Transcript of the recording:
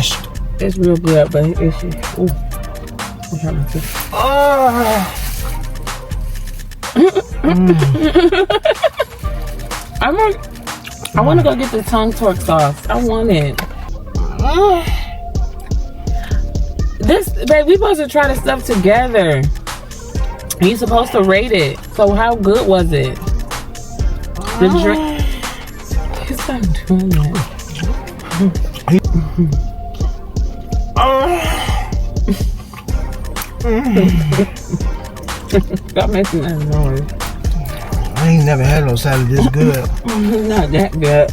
mashed. It's real good, but it's just, ooh. I'm having to. I want to go get the tongue torque sauce. I want it. This, babe, we supposed to try the stuff together. You supposed to rate it. So how good was it? The drink. Stop doing that. Stop making that noise. I ain't never had no salad this good. Not that good.